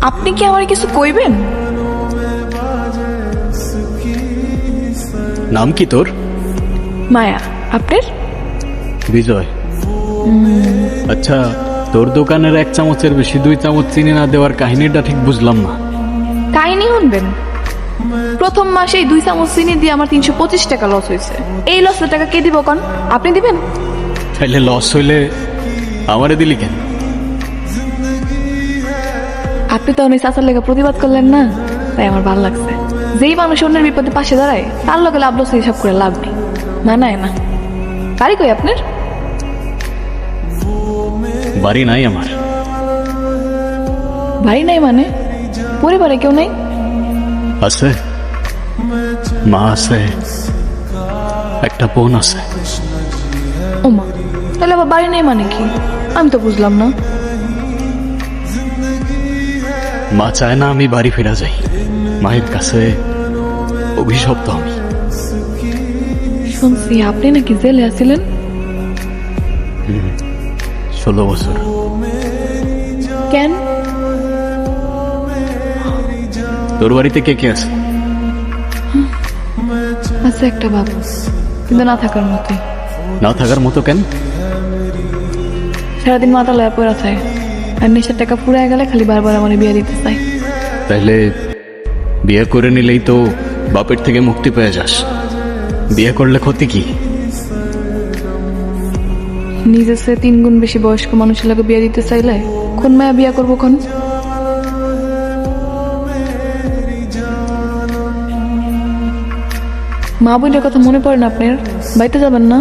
আপনি কি আমার কিছু কইবেন? নাম কি তোর? মায়া। আপনার? বিজয়। আচ্ছা, তোর দোকানের 1 চামচের বেশি 2 চামচ চিনি না দেওয়ার কাহিনীটা ঠিক বুঝলাম না। কাহিনী শুনবেন? প্রথম মাসেই 2 চামচ চিনি দিয়ে আমার 325 টাকা লস হয়েছে। এই লসের টাকা কে দিব কোন? আপনি দিবেন? তাইলে লস হইলে আমারে দিলি কেন? আপনি তো অনেক চাচার লেগে প্রতিবাদ করলেন না, তাই আমার ভালো লাগছে। যেই মানুষ অন্যের বিপদে পাশে দাঁড়ায় তার লগে লাভ লস হিসাব করে লাভ নেই। মানায় না। বাড়ি কই আপনার? বাড়ি নাই আমার। বাড়ি নাই মানে? পরিবারে কেউ নাই? আছে, মা আছে, একটা বোন আছে। ওমা, তাহলে আবার বাড়ি নেই মানে কি? আমি তো বুঝলাম না। মা চায় না আমি বাড়ি ফিরা যাই। মায়ের কাছে অভিশপ্ত আমি। শুনছি আপনি নাকি জেলে আছিলেন? 16 বছর। কেন? তোর বাড়িতে কে কে আছে? আছে একটা বাবু, কিন্তু না থাকার মতোই। না থাকার মতো কেন? সারাদিন মাথা লয়া পড়া চায়, আর নেশার টাকা ফুরায় গেলে খালি বারবার আমার বিয়ে দিতে চাই। তাইলে বিয়ে করে নিলেই তো বাপের থেকে মুক্তি পেয়ে যাস। বিয়ে করলে ক্ষতি কি? নিজের চেয়ে 3 গুণ বেশি বয়স্ক মানুষের লাগে বিয়ে দিতে চাইলে কোন মায়া বিয়া করবো কোন? মা বোনের কথা মনে পড়ে না আপনার? বাড়িতে যাবেন না?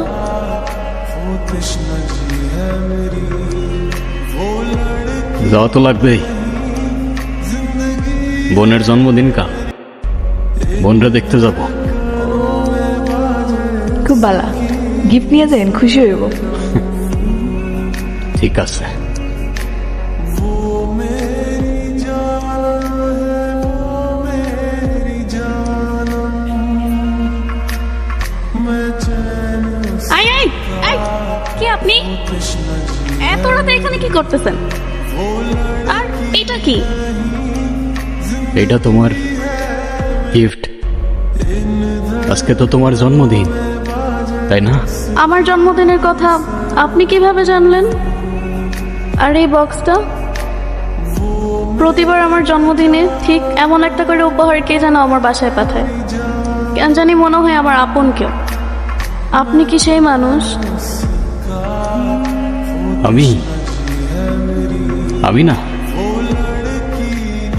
যাওয়া তো লাগবেই। বোনের জন্মদিন কাল, বোনরা দেখতে যাব। খুব ভালো, গিফট নিয়ে যান, খুশি হইব। ঠিক আছে। আই আই আই, কে আপনি? এত রাতে এখানে কি করতেছেন? আর এটা কি? এটা তোমার গিফট। আজকে তো তোমার জন্মদিন, তাই না? আমার জন্মদিনের কথা আপনি কিভাবে জানলেন? আর এই বক্সটা? প্রতিবার আমার জন্মদিনে ঠিক এমন একটা করে উপহার কে যেন আমার বাসায় পাঠায়। কেন জানি মনে হয় আমার আপন কেউ। আপনি কি সেই মানুষ? আমি না,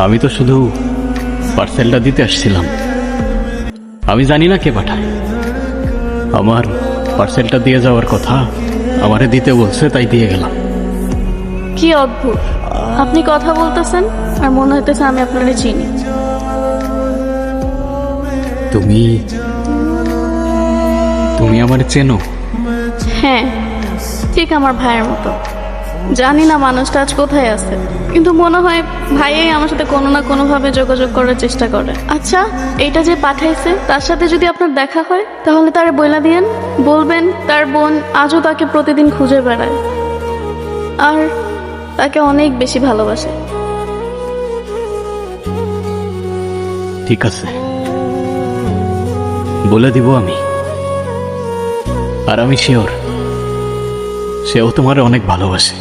আমি তো শুধু পার্সেলটা দিতে আসছিলাম। আমি জানি না কে পাঠায়। আমার পার্সেলটা দিয়ে যাওয়ার কথা, আমারে দিতে বলছে, তাই দিয়ে গেলাম। কি অদ্ভুত, আপনি কথা বলতেছেন আর মনে হইতেছে আমি আপনারে চিনি। তুমি তুমি আমারে চেনো? হ্যাঁ, ঠিক আমার ভাইয়ের মতো। জানি না মানুষটা আজ কোথায় আছে, কিন্তু মনে হয় ভাইয়াই আমার সাথে কোনো না কোনোভাবে যোগাযোগ করার চেষ্টা করে। আচ্ছা, এইটা যে পাঠাইছে তার সাথে যদি আপনার দেখা হয় তাহলে তারে বইলা দিয়েন, বলবেন তার বোন আজও তাকে প্রতিদিন খুঁজে বেড়ায় আর তাকে অনেক বেশি ভালোবাসে। ঠিক আছে, বলে দিব আমি। আর আমি শিওর সেও তোমার অনেক ভালোবাসে।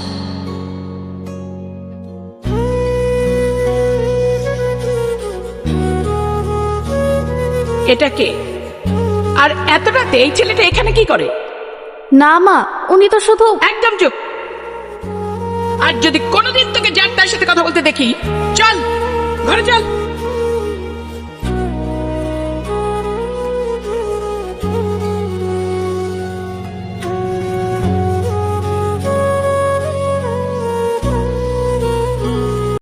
এটা কে? আর এত রাতে এই ছেলেটা এখানে কি করে? না মা, উনি তো শুধু... একদম চুপ। আর যদি কোনোদিন তোকে যার তার সাথে কথা বলতে দেখি, চল ঘরে চল।